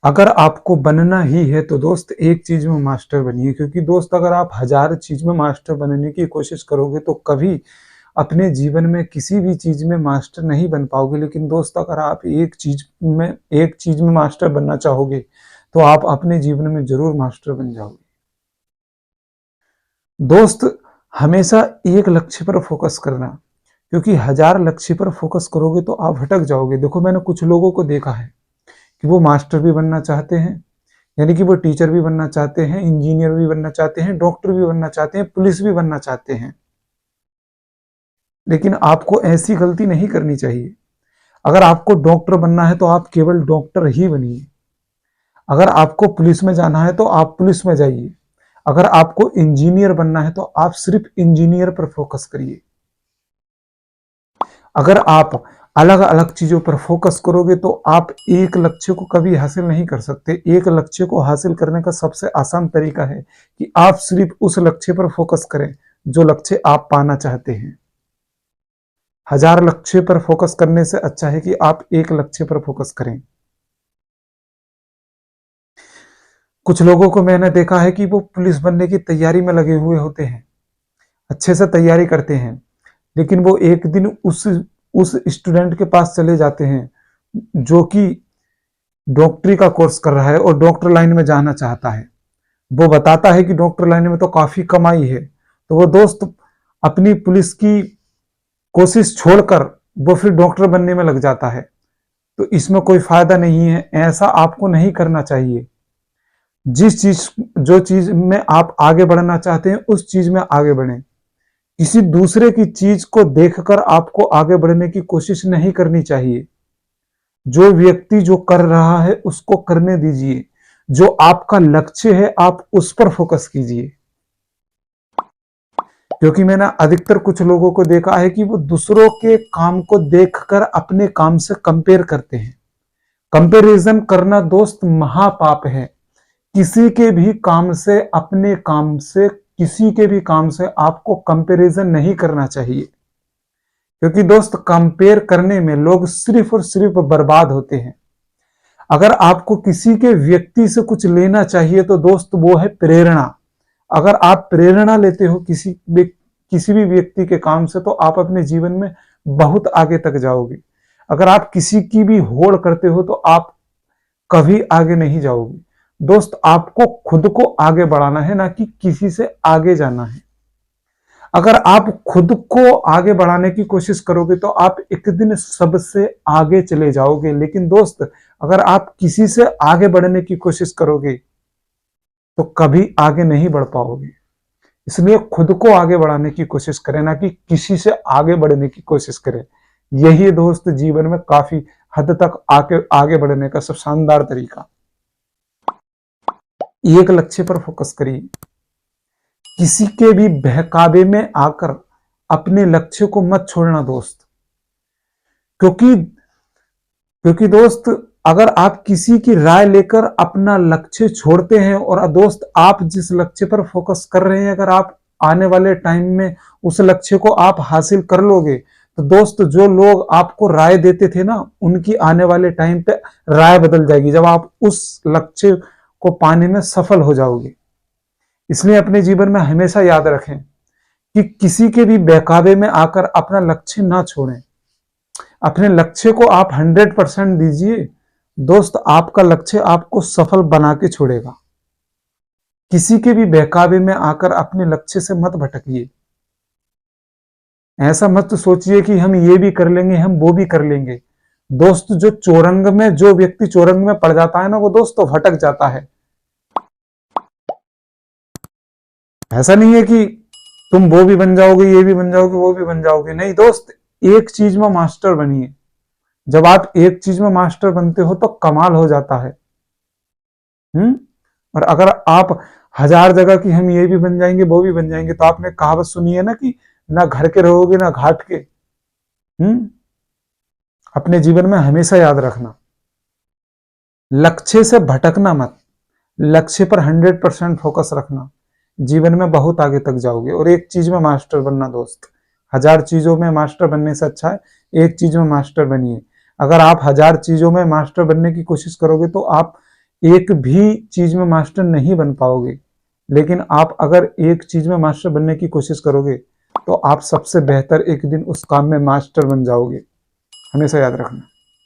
अगर आपको बनना ही है तो दोस्त एक चीज में मास्टर बनिए, क्योंकि दोस्त अगर आप 1000 चीज में मास्टर बनने की कोशिश करोगे तो कभी अपने जीवन में किसी भी चीज में मास्टर नहीं बन पाओगे। लेकिन दोस्त अगर आप एक चीज में मास्टर बनना चाहोगे तो आप अपने जीवन में जरूर मास्टर बन जाओगे। दोस्त, हमेशा एक लक्ष्य पर फोकस करना, क्योंकि 1000 लक्ष्य पर फोकस करोगे तो आप भटक जाओगे। देखो, मैंने कुछ लोगों को देखा है कि वो मास्टर भी बनना चाहते हैं, यानी कि वो टीचर भी बनना चाहते हैं, इंजीनियर भी बनना चाहते हैं, डॉक्टर भी बनना चाहते हैं, पुलिस भी बनना चाहते हैं। लेकिन आपको ऐसी गलती नहीं करनी चाहिए। अगर आपको डॉक्टर बनना है तो आप केवल डॉक्टर ही बनिए। अगर आपको पुलिस में जाना है तो आप पुलिस में जाइए। अगर आपको इंजीनियर बनना है तो आप सिर्फ इंजीनियर पर फोकस करिए। अगर आप अलग अलग चीजों पर फोकस करोगे तो आप एक लक्ष्य को कभी हासिल नहीं कर सकते। एक लक्ष्य को हासिल करने का सबसे आसान तरीका है कि आप सिर्फ उस लक्ष्य पर फोकस करें जो लक्ष्य आप पाना चाहते हैं। 1000 लक्ष्य पर फोकस करने से अच्छा है कि आप एक लक्ष्य पर फोकस करें। कुछ लोगों को मैंने देखा है कि वो पुलिस बनने की तैयारी में लगे हुए होते हैं, अच्छे से तैयारी करते हैं, लेकिन वो एक दिन उस स्टूडेंट के पास चले जाते हैं जो कि डॉक्टरी का कोर्स कर रहा है और डॉक्टर लाइन में जाना चाहता है। वो बताता है कि डॉक्टर लाइन में तो काफी कमाई है, तो वो दोस्त अपनी पुलिस की कोशिश छोड़कर वो फिर डॉक्टर बनने में लग जाता है। तो इसमें कोई फायदा नहीं है, ऐसा आपको नहीं करना चाहिए। जो चीज में आप आगे बढ़ना चाहते हैं उस चीज में आगे बढ़ें। किसी दूसरे की चीज को देखकर आपको आगे बढ़ने की कोशिश नहीं करनी चाहिए। जो व्यक्ति जो कर रहा है उसको करने दीजिए। जो आपका लक्ष्य है आप उस पर फोकस कीजिए। क्योंकि मैंने अधिकतर कुछ लोगों को देखा है कि वो दूसरों के काम को देखकर अपने काम से कंपेयर करते हैं। कंपैरिजन करना दोस्त महापाप है। किसी के भी काम से, अपने काम से, किसी के भी काम से आपको कंपैरिजन नहीं करना चाहिए, क्योंकि दोस्त कंपेयर करने में लोग सिर्फ और सिर्फ बर्बाद होते हैं। अगर आपको किसी के व्यक्ति से कुछ लेना चाहिए तो दोस्त वो है प्रेरणा। अगर आप प्रेरणा लेते हो किसी भी व्यक्ति के काम से तो आप अपने जीवन में बहुत आगे तक जाओगे। अगर आप किसी की भी होड़ करते हो तो आप कभी आगे नहीं जाओगे। दोस्त, आपको खुद को आगे बढ़ाना है, ना कि किसी से आगे जाना है। अगर आप खुद को आगे बढ़ाने की कोशिश करोगे तो आप एक दिन सबसे आगे चले जाओगे। लेकिन दोस्त, अगर आप किसी से आगे बढ़ने की कोशिश करोगे तो कभी आगे नहीं बढ़ पाओगे। इसलिए खुद को आगे बढ़ाने की कोशिश करें, ना कि किसी से आगे बढ़ने की कोशिश करें। यही दोस्त जीवन में काफी हद तक आगे बढ़ने का सब शानदार तरीका। एक लक्ष्य पर फोकस करिए। किसी के भी बहकावे में आकर अपने लक्ष्य को मत छोड़ना दोस्त। क्योंकि क्योंकि दोस्त, अगर आप किसी की राय लेकर अपना लक्ष्य छोड़ते हैं और दोस्त आप जिस लक्ष्य पर फोकस कर रहे हैं, अगर आप आने वाले टाइम में उस लक्ष्य को आप हासिल कर लोगे तो दोस्त, जो लोग आपको राय देते थे ना, उनकी आने वाले टाइम पे राय बदल जाएगी जब आप उस लक्ष्य को पाने में सफल हो जाओगे। इसलिए अपने जीवन में हमेशा याद रखें कि किसी के भी बहकावे में आकर अपना लक्ष्य ना छोड़ें। अपने लक्ष्य को आप 100% दीजिए दोस्त, आपका लक्ष्य आपको सफल बना के छोड़ेगा। किसी के भी बहकावे में आकर अपने लक्ष्य से मत भटकिए। ऐसा मत सोचिए कि हम ये भी कर लेंगे, हम वो भी कर लेंगे। दोस्त, जो व्यक्ति चौरंग में पड़ जाता है ना, वो दोस्त तो भटक जाता है। ऐसा नहीं है कि तुम वो भी बन जाओगे, ये भी बन जाओगे, वो भी बन जाओगे। नहीं दोस्त, एक चीज में मास्टर बनिए। जब आप एक चीज में मास्टर बनते हो तो कमाल हो जाता है। और अगर आप 1000 जगह की हम ये भी बन जाएंगे, वो भी बन जाएंगे, तो आपने कहावत सुनी है ना कि ना घर के रहोगे ना घाट के। अपने जीवन में हमेशा याद रखना, लक्ष्य से भटकना मत। लक्ष्य पर 100% फोकस रखना। जीवन में बहुत आगे तक जाओगे। और एक चीज में मास्टर बनना दोस्त। 1000 चीजों में मास्टर बनने से अच्छा है एक चीज में मास्टर बनिए। अगर आप 1000 चीजों में मास्टर बनने की कोशिश करोगे तो आप एक भी चीज में मास्टर नहीं बन पाओगे, लेकिन आप अगर एक चीज में मास्टर बनने की कोशिश करोगे तो आप सबसे बेहतर एक दिन उस काम में मास्टर बन जाओगे। हमेशा याद रखना।